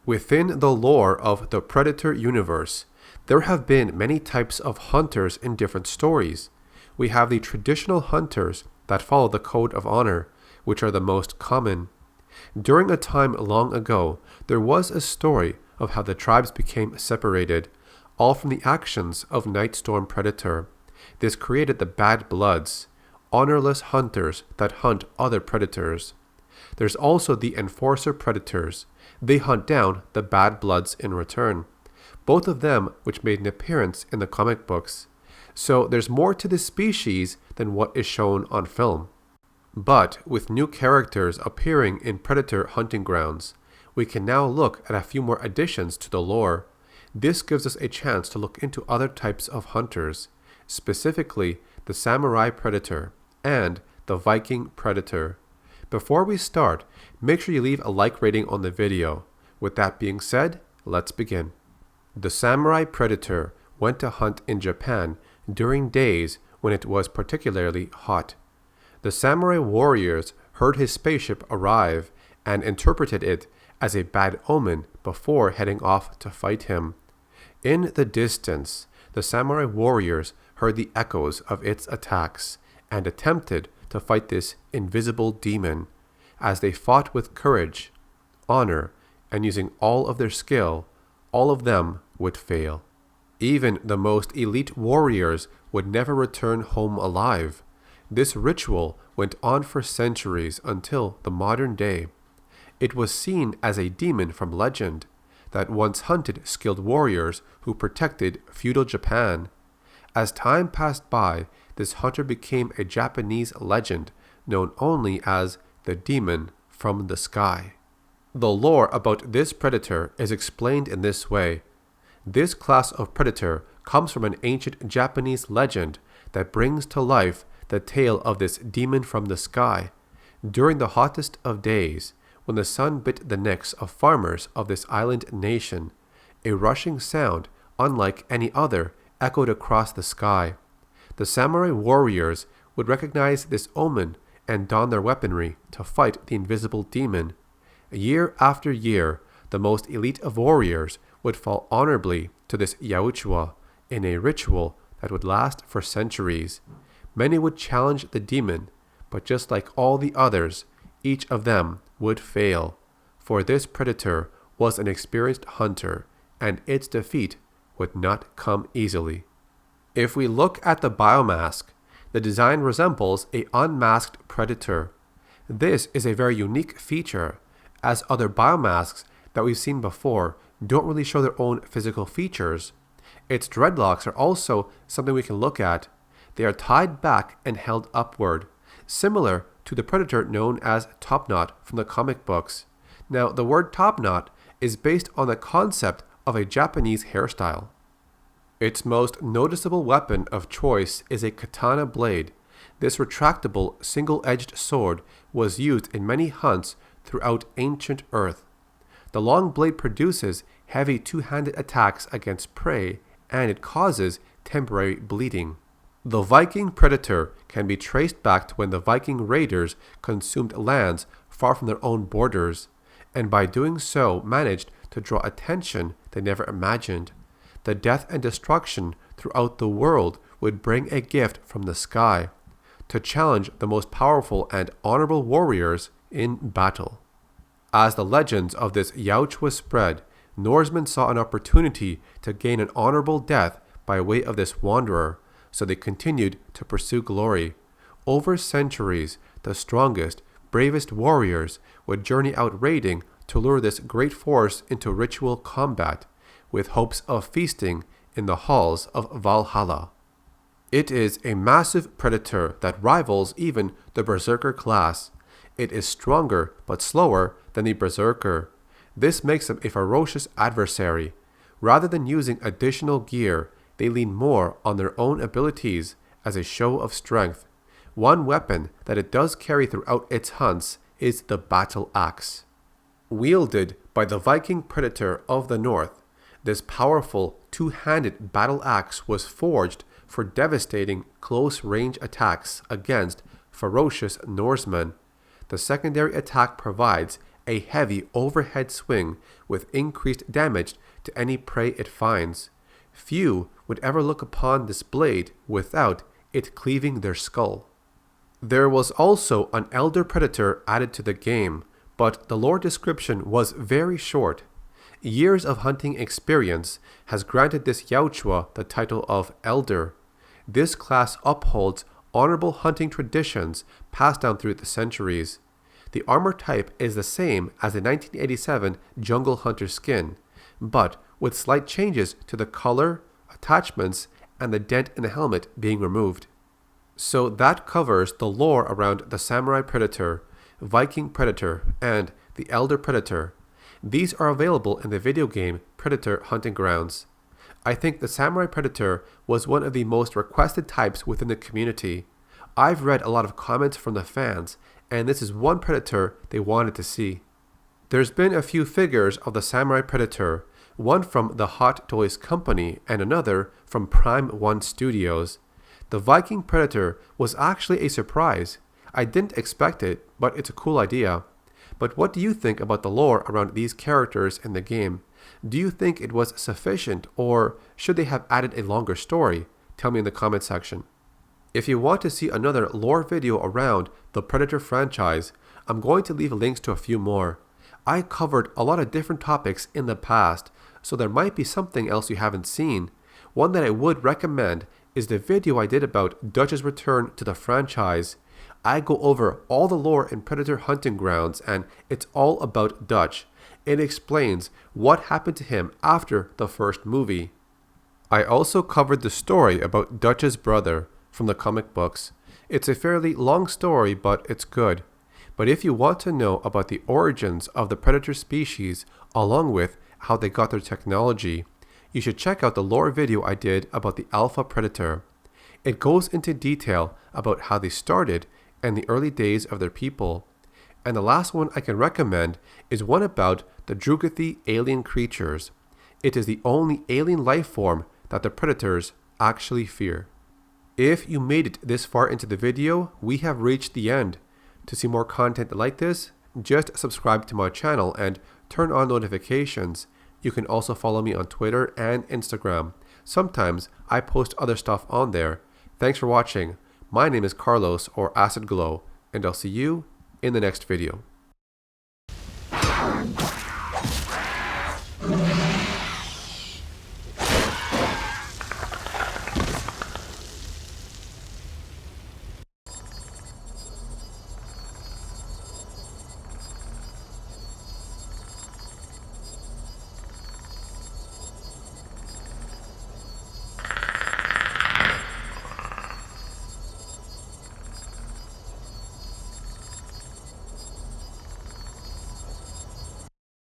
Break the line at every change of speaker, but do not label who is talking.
Within the lore of the Predator universe, there have been many types of hunters in different stories. We have the traditional hunters that follow the code of honor, which are the most common. During a time long ago, there was a story of how the tribes became separated, all from the actions of Nightstorm Predator. This created the Bad Bloods, honorless hunters that hunt other predators. There's also the Enforcer Predators. They hunt down the Bad Bloods in return, both of them which made an appearance in the comic books. So there's more to this species than what is shown on film. But with new characters appearing in Predator hunting grounds, we can now look at a few more additions to the lore. This gives us a chance to look into other types of hunters, specifically the Samurai Predator and the Viking Predator. Before we start, make sure you leave a like rating on the video. With that being said, let's begin. The Samurai Predator went to hunt in Japan during days when it was particularly hot. The samurai warriors heard his spaceship arrive and interpreted it as a bad omen before heading off to fight him. In the distance, the samurai warriors heard the echoes of its attacks and attempted to fight this invisible demon. As they fought with courage, honor, and using all of their skill, all of them would fail. Even the most elite warriors would never return home alive. This ritual went on for centuries until the modern day. It was seen as a demon from legend that once hunted skilled warriors who protected feudal Japan. As time passed by, this hunter became a Japanese legend known only as the demon from the sky. The lore about this predator is explained in this way. This class of predator comes from an ancient Japanese legend that brings to life the tale of this demon from the sky. During the hottest of days, when the sun bit the necks of farmers of this island nation, a rushing sound, unlike any other, echoed across the sky. The samurai warriors would recognize this omen and don their weaponry to fight the invisible demon. Year after year, the most elite of warriors would fall honorably to this Yautja in a ritual that would last for centuries. Many would challenge the demon, but just like all the others, each of them would fail, for this predator was an experienced hunter, and its defeat would not come easily. If we look at the biomask, the design resembles an unmasked predator. This is a very unique feature, as other biomasks that we've seen before don't really show their own physical features. Its dreadlocks are also something we can look at. They are tied back and held upward, similar to the predator known as Topknot from the comic books. Now, the word Topknot is based on the concept of a Japanese hairstyle. Its most noticeable weapon of choice is a katana blade. This retractable, single-edged sword was used in many hunts throughout ancient Earth. The long blade produces heavy two-handed attacks against prey, and it causes temporary bleeding. The Viking Predator can be traced back to when the Viking raiders consumed lands far from their own borders, and by doing so managed to draw attention they never imagined. The death and destruction throughout the world would bring a gift from the sky to challenge the most powerful and honorable warriors in battle. As the legends of this Yautja spread, Norsemen saw an opportunity to gain an honorable death by way of this wanderer, so they continued to pursue glory. Over centuries, the strongest, bravest warriors would journey out raiding to lure this great force into ritual combat, with hopes of feasting in the halls of Valhalla. It is a massive predator that rivals even the Berserker class. It is stronger but slower than the Berserker. This makes them a ferocious adversary. Rather than using additional gear, they lean more on their own abilities as a show of strength. One weapon that it does carry throughout its hunts is the battle axe. Wielded by the Viking Predator of the North, this powerful two-handed battle axe was forged for devastating close-range attacks against ferocious Norsemen. The secondary attack provides a heavy overhead swing with increased damage to any prey it finds. Few would ever look upon this blade without it cleaving their skull. There was also an elder predator added to the game, but the lore description was very short. Years of hunting experience has granted this Yautja the title of Elder. This class upholds honorable hunting traditions passed down through the centuries. The armor type is the same as the 1987 Jungle Hunter skin, but with slight changes to the color, attachments, and the dent in the helmet being removed. So that covers the lore around the Samurai Predator, Viking Predator, and the Elder Predator. These are available in the video game Predator Hunting Grounds. I think the Samurai Predator was one of the most requested types within the community. I've read a lot of comments from the fans, and this is one Predator they wanted to see. There's been a few figures of the Samurai Predator, one from the Hot Toys Company and another from Prime 1 Studios. The Viking Predator was actually a surprise. I didn't expect it, but it's a cool idea. But what do you think about the lore around these characters in the game? Do you think it was sufficient, or should they have added a longer story? Tell me in the comment section. If you want to see another lore video around the Predator franchise, I'm going to leave links to a few more. I covered a lot of different topics in the past, so there might be something else you haven't seen. One that I would recommend is the video I did about Dutch's return to the franchise. I go over all the lore in Predator Hunting Grounds, and it's all about Dutch. It explains what happened to him after the first movie. I also covered the story about Dutch's brother from the comic books. It's a fairly long story, but it's good. But if you want to know about the origins of the Predator species, along with how they got their technology, you should check out the lore video I did about the Alpha Predator. It goes into detail about how they started and the early days of their people. And the last one I can recommend is one about the Drugathi alien creatures. It is the only alien life form that the Predators actually fear. If you made it this far into the video, we have reached the end. To see more content like this, just subscribe to my channel and turn on notifications. You can also follow me on Twitter and Instagram. Sometimes I post other stuff on there. Thanks for watching. My name is Carlos, or Acid Glow, and I'll see you in the next video.